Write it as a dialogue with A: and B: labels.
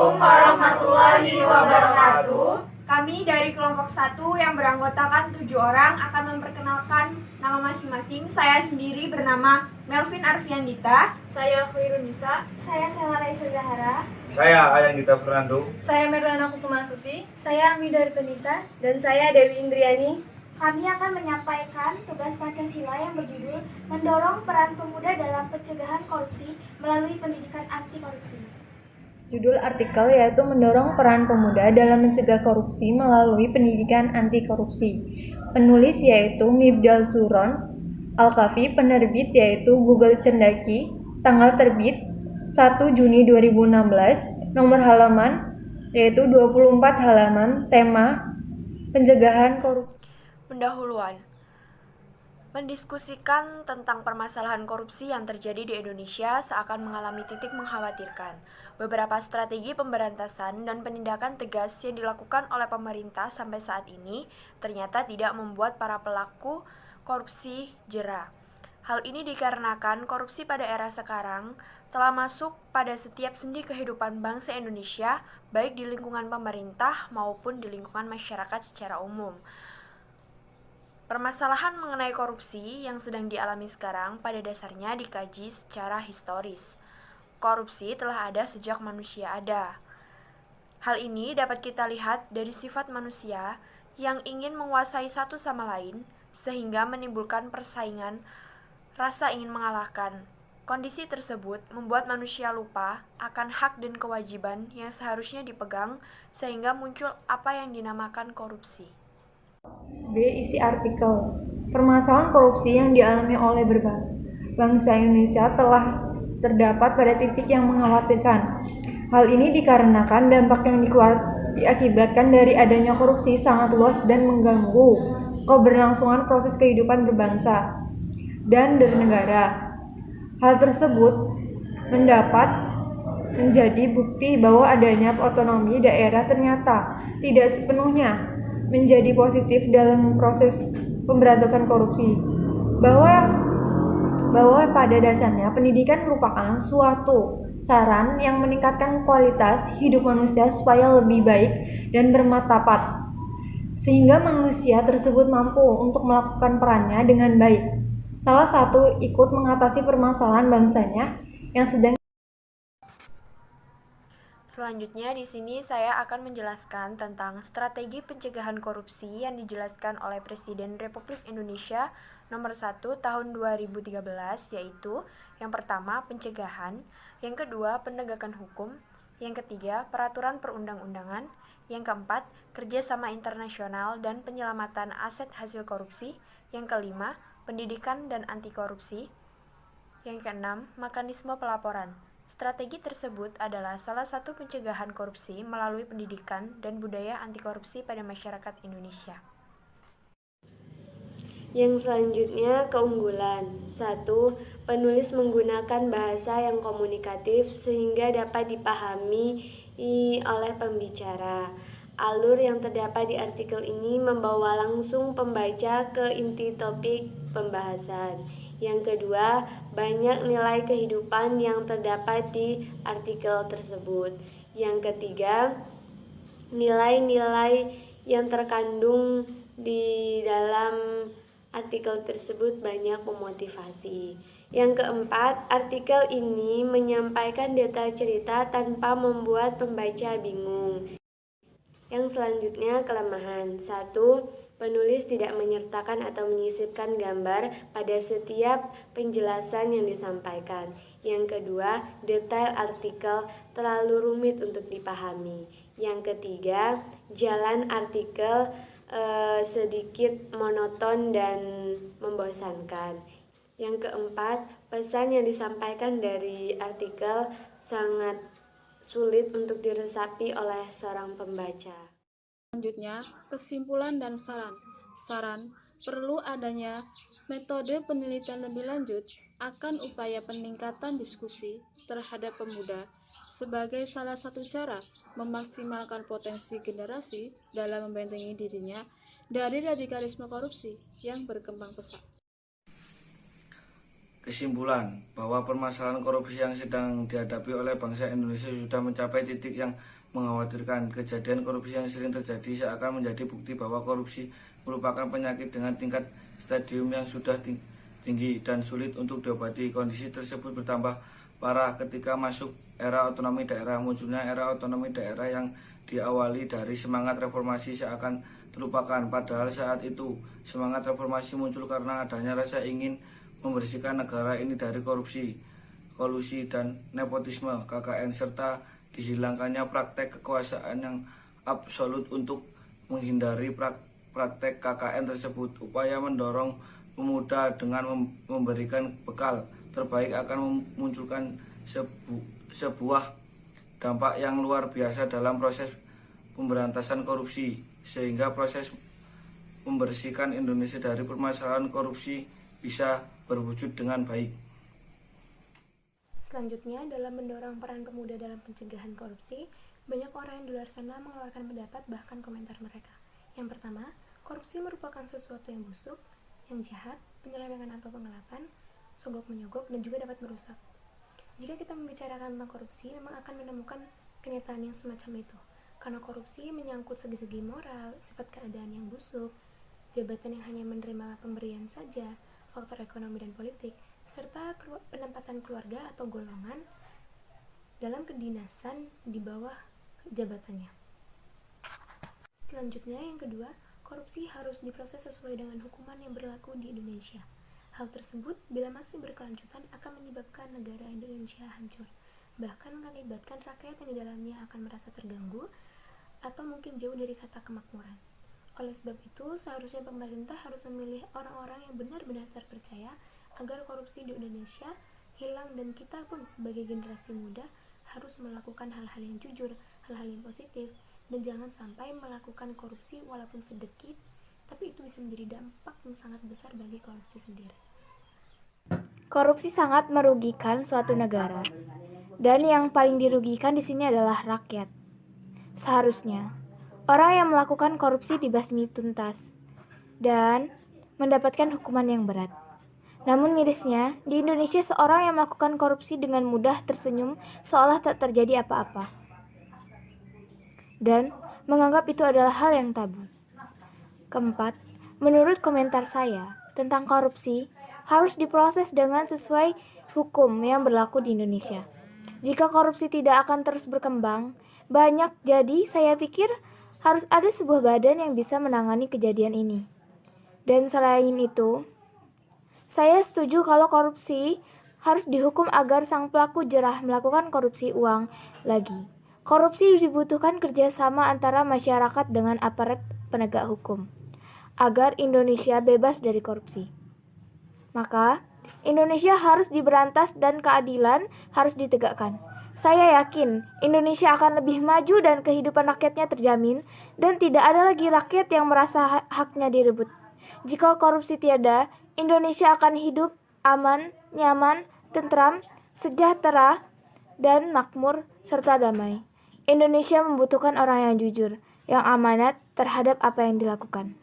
A: Assalamualaikum warahmatullahi wabarakatuh.
B: Kami dari kelompok 1 yang beranggotakan 7 orang akan memperkenalkan nama masing-masing. Saya sendiri bernama Melvin Arfiandita.
A: Saya Khairunisa.
C: Saya Sela Laisa Zahara.
D: Saya Ayangita Fernando.
A: Saya Merlana Kusumasuti.
C: Saya Midar Tunisa.
A: Dan saya Dewi Indriani.
C: Kami akan menyampaikan tugas Pancasila yang berjudul mendorong peran pemuda dalam pencegahan korupsi melalui pendidikan anti korupsi.
E: Judul artikel yaitu mendorong peran pemuda dalam mencegah korupsi melalui pendidikan anti korupsi. Penulis yaitu Mibdal Suron Al-Kafi, penerbit yaitu Google Cendaki, tanggal terbit 1 Juni 2016, nomor halaman yaitu 24 halaman, tema pencegahan korupsi.
B: Pendahuluan. Mendiskusikan tentang permasalahan korupsi yang terjadi di Indonesia seakan mengalami titik mengkhawatirkan. Beberapa strategi pemberantasan dan penindakan tegas yang dilakukan oleh pemerintah sampai saat ini ternyata tidak membuat para pelaku korupsi jera. Hal ini dikarenakan korupsi pada era sekarang telah masuk pada setiap sendi kehidupan bangsa Indonesia, baik di lingkungan pemerintah maupun di lingkungan masyarakat secara umum. Permasalahan mengenai korupsi yang sedang dialami sekarang pada dasarnya dikaji secara historis. Korupsi telah ada sejak manusia ada. Hal ini dapat kita lihat dari sifat manusia yang ingin menguasai satu sama lain sehingga menimbulkan persaingan, rasa ingin mengalahkan. Kondisi tersebut membuat manusia lupa akan hak dan kewajiban yang seharusnya dipegang sehingga muncul apa yang dinamakan korupsi.
E: B. Isi artikel. Permasalahan korupsi yang dialami oleh bangsa Indonesia telah terdapat pada titik yang mengkhawatirkan. Hal ini dikarenakan dampak yang diakibatkan dari adanya korupsi sangat luas dan mengganggu keberlangsungan proses kehidupan berbangsa dan bernegara. Hal tersebut mendapat menjadi bukti bahwa adanya otonomi daerah ternyata tidak sepenuhnya menjadi positif dalam proses pemberantasan korupsi. Bahwa pada dasarnya pendidikan merupakan suatu saran yang meningkatkan kualitas hidup manusia supaya lebih baik dan bermartabat, sehingga manusia tersebut mampu untuk melakukan perannya dengan baik. Salah satu ikut mengatasi permasalahan bangsanya yang sedang.
B: Selanjutnya di sini saya akan menjelaskan tentang strategi pencegahan korupsi yang dijelaskan oleh Presiden Republik Indonesia nomor 1 tahun 2013, yaitu yang pertama pencegahan, yang kedua penegakan hukum, yang ketiga peraturan perundang-undangan, yang keempat kerjasama internasional dan penyelamatan aset hasil korupsi, yang kelima pendidikan dan anti korupsi, yang keenam mekanisme pelaporan. Strategi tersebut adalah salah satu pencegahan korupsi melalui pendidikan dan budaya anti korupsi pada masyarakat Indonesia.
F: Yang selanjutnya keunggulan. 1. Penulis menggunakan bahasa yang komunikatif sehingga dapat dipahami oleh pembicara. Alur yang terdapat di artikel ini membawa langsung pembaca ke inti topik pembahasan. Yang kedua, banyak nilai kehidupan yang terdapat di artikel tersebut. Yang ketiga, nilai-nilai yang terkandung di dalam artikel tersebut banyak memotivasi. Yang keempat, artikel ini menyampaikan detail cerita tanpa membuat pembaca bingung. Yang selanjutnya kelemahan. 1. Penulis tidak menyertakan atau menyisipkan gambar pada setiap penjelasan yang disampaikan. Yang kedua, detail artikel terlalu rumit untuk dipahami. Yang ketiga, jalan artikel sedikit monoton dan membosankan. Yang keempat, pesan yang disampaikan dari artikel sangat sulit untuk diresapi oleh seorang pembaca.
A: Selanjutnya, kesimpulan dan saran. Saran, perlu adanya metode penelitian lebih lanjut akan upaya peningkatan diskusi terhadap pemuda sebagai salah satu cara memaksimalkan potensi generasi dalam membentengi dirinya dari radikalisme korupsi yang berkembang pesat.
D: Kesimpulan bahwa permasalahan korupsi yang sedang dihadapi oleh bangsa Indonesia sudah mencapai titik yang mengkhawatirkan. Kejadian korupsi yang sering terjadi seakan menjadi bukti bahwa korupsi merupakan penyakit dengan tingkat stadium yang sudah tinggi dan sulit untuk diobati. Kondisi tersebut bertambah parah ketika masuk era otonomi daerah. Munculnya era otonomi daerah yang diawali dari semangat reformasi seakan terlupakan. Padahal saat itu semangat reformasi muncul karena adanya rasa ingin membersihkan negara ini dari korupsi, kolusi, dan nepotisme KKN, serta dihilangkannya praktek kekuasaan yang absolut. Untuk menghindari praktek KKN tersebut, upaya mendorong pemuda dengan memberikan bekal terbaik akan memunculkan sebuah dampak yang luar biasa dalam proses pemberantasan korupsi, sehingga proses membersihkan Indonesia dari permasalahan korupsi bisa berwujud dengan baik.
B: Selanjutnya, dalam mendorong peran pemuda dalam pencegahan korupsi, banyak orang yang di luar sana mengeluarkan pendapat bahkan komentar mereka. Yang pertama, korupsi merupakan sesuatu yang busuk, yang jahat, penyelewengan atau penggelapan, sogok-menyogok, dan juga dapat merusak. Jika kita membicarakan tentang korupsi, memang akan menemukan kenyataan yang semacam itu. Karena korupsi menyangkut segi-segi moral, sifat keadaan yang busuk, jabatan yang hanya menerima pemberian saja, faktor ekonomi dan politik, serta penempatan keluarga atau golongan dalam kedinasan di bawah jabatannya. Selanjutnya, yang kedua, korupsi harus diproses sesuai dengan hukuman yang berlaku di Indonesia. Hal tersebut bila masih berkelanjutan akan menyebabkan negara Indonesia hancur, bahkan mengakibatkan rakyat yang di dalamnya akan merasa terganggu atau mungkin jauh dari kata kemakmuran. Oleh sebab itu, seharusnya pemerintah harus memilih orang-orang yang benar-benar terpercaya agar korupsi di Indonesia hilang, dan kita pun sebagai generasi muda harus melakukan hal-hal yang jujur, hal-hal yang positif, dan jangan sampai melakukan korupsi walaupun sedikit, tapi itu bisa menjadi dampak yang sangat besar bagi korupsi sendiri.
G: Korupsi sangat merugikan suatu negara, dan yang paling dirugikan di sini adalah rakyat. Seharusnya orang yang melakukan korupsi dibasmi tuntas dan mendapatkan hukuman yang berat. Namun mirisnya, di Indonesia seorang yang melakukan korupsi dengan mudah tersenyum seolah tak terjadi apa-apa, dan menganggap itu adalah hal yang tabu. Keempat, menurut komentar saya tentang korupsi harus diproses dengan sesuai hukum yang berlaku di Indonesia. Jika korupsi tidak akan terus berkembang banyak, jadi saya pikir harus ada sebuah badan yang bisa menangani kejadian ini. Dan selain itu, saya setuju kalau korupsi harus dihukum agar sang pelaku jerah melakukan korupsi uang lagi. Korupsi dibutuhkan kerjasama antara masyarakat dengan aparat penegak hukum agar Indonesia bebas dari korupsi. Maka, Indonesia harus diberantas dan keadilan harus ditegakkan. Saya yakin Indonesia akan lebih maju dan kehidupan rakyatnya terjamin, dan tidak ada lagi rakyat yang merasa haknya direbut. Jika korupsi tiada, Indonesia akan hidup aman, nyaman, tentram, sejahtera, dan makmur serta damai. Indonesia membutuhkan orang yang jujur, yang amanat terhadap apa yang dilakukan.